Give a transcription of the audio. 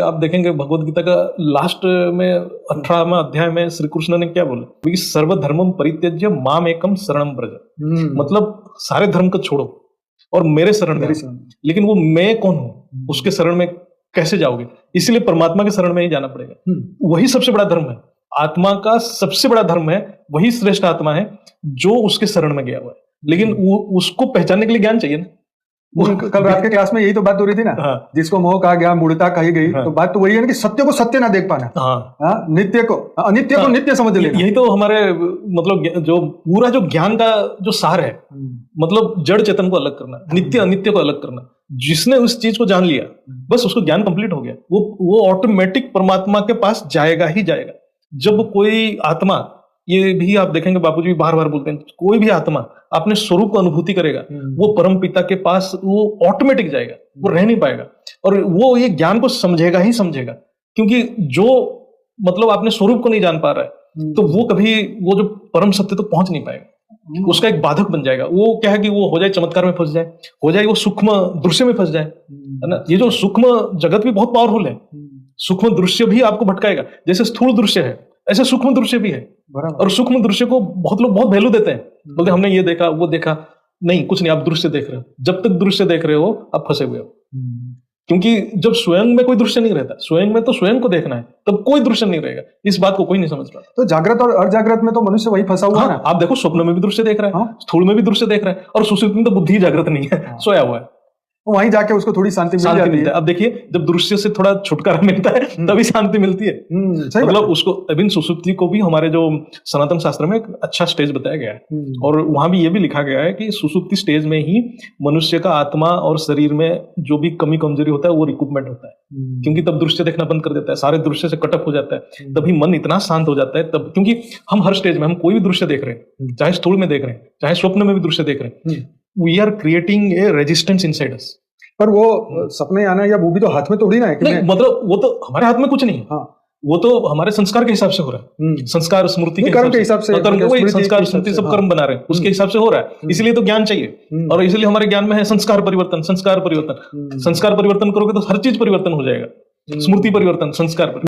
आप देखेंगे भगवत गीता का लास्ट में 18वां अध्याय में श्री कृष्ण ने क्या बोला, सर्वधर्मम परित्यज्य माम एकम शरणम व्रज। मतलब सारे धर्म को छोड़ो और मेरे शरण में। लेकिन वो मैं कौन हूं, उसके शरण में कैसे जाओगे? इसलिए परमात्मा के शरण में ही जाना पड़ेगा। वही सबसे बड़ा धर्म है, आत्मा का सबसे बड़ा धर्म है, वही श्रेष्ठ आत्मा है जो उसके शरण में गया हुआ है। लेकिन उसको पहचानने के लिए ज्ञान चाहिए ना। कल रात के क्लास में यही तो बात हो रही थी ना। हाँ। जिसको मोह कहा गया, मूढ़ता कही गई। हाँ। तो बात तो वही है ना कि सत्य को सत्य ना देख पाना। हाँ। नित्य को अनित्य को नित्य समझ लेना। यही तो हमारे मतलब जो पूरा जो ज्ञान का जो सार है, मतलब जड़ चेतन को अलग करना, नित्य अनित्य को अलग करना। जिसने उस चीज को जान लिया, बस उसको ज्ञान कंप्लीट हो गया। वो ऑटोमेटिक परमात्मा के पास जाएगा ही जाएगा। जब कोई आत्मा, ये भी आप देखेंगे बापूजी भी बार बार बोलते हैं, कोई भी आत्मा अपने स्वरूप को अनुभूति करेगा, वो परम पिता के पास वो ऑटोमेटिक जाएगा, वो रह नहीं पाएगा। और वो ये ज्ञान को समझेगा ही समझेगा, क्योंकि जो मतलब अपने स्वरूप को नहीं जान पा रहा है, तो वो कभी वो जो परम सत्य तो पहुंच नहीं पाएगा। उसका एक बाधक बन जाएगा। वो क्या है कि वो हो जाए चमत्कार में फंस जाए, हो जाए वो सूक्ष्म दृश्य में फंस जाए, है ना। ये जो सूक्ष्म जगत भी बहुत पावरफुल है, सूक्ष्म दृश्य भी आपको भटकाएगा। जैसे स्थूल दृश्य है, ऐसे सूक्ष्म दृश्य भी है। और सूक्ष्म दृश्य को बहुत लोग बहुत वैल्यू देते हैं, बोलते हमने ये देखा वो देखा। नहीं, कुछ नहीं, आप दृश्य देख रहे हो। जब तक दृश्य देख रहे हो आप फंसे हुए हो, क्योंकि जब स्वयं में कोई दृश्य नहीं रहता, स्वयं में तो स्वयं को देखना है, तब कोई दृश्य नहीं रहेगा। इस बात को कोई नहीं समझ रहा। तो जागृत और अर्जागृत में तो मनुष्य वही फंसा हुआ है ना। आप देखो, स्वप्न में भी दृश्य देख रहा है, स्थूल में भी दृश्य देख रहा है, और सुषुप्ति में तो बुद्धि जागृत नहीं है, सोया हुआ है। वहीं जाके उसको थोड़ी शांति मिलती है। अब देखिए, जब दृश्य से थोड़ा छुटकारा मिलता है तभी शांति मिलती है। मतलब उसको अभी सुसुप्ति को भी हमारे जो सनातन शास्त्र में एक अच्छा स्टेज बताया गया है, और वहां भी ये भी लिखा गया है कि सुसुप्ति स्टेज में ही मनुष्य का आत्मा और शरीर में जो भी कमी कमजोरी होता है वो रिकूपमेंट होता है। क्योंकि तब दृश्य देखना बंद कर देता है, सारे दृश्य से कटअप हो जाता है, तभी मन इतना शांत हो जाता है। तब क्योंकि हम हर स्टेज में, हम कोई भी दृश्य देख रहे हैं, चाहे स्थूल में देख रहे हैं, चाहे स्वप्न में भी दृश्य देख रहे हैं, we are creating a resistance inside us. पर वो सपने आना या वो भी तो हाथ में थोड़ी ना है। नहीं, मतलब वो तो हमारे हाथ में कुछ नहीं है। हाँ। वो तो हमारे संस्कार के हिसाब से हो रहा है, संस्कार स्मृति के हिसाब से, संस्कार स्मृति सब कर्म बना रहे हैं, उसके हिसाब से हो रहा है। इसलिए तो ज्ञान चाहिए, और इसलिए हमारे ज्ञान में है संस्कार परिवर्तन। संस्कार परिवर्तन करोगे तो हर चीज परिवर्तन हो जाएगा, स्मृति परिवर्तन, संस्कार परिवर्तन।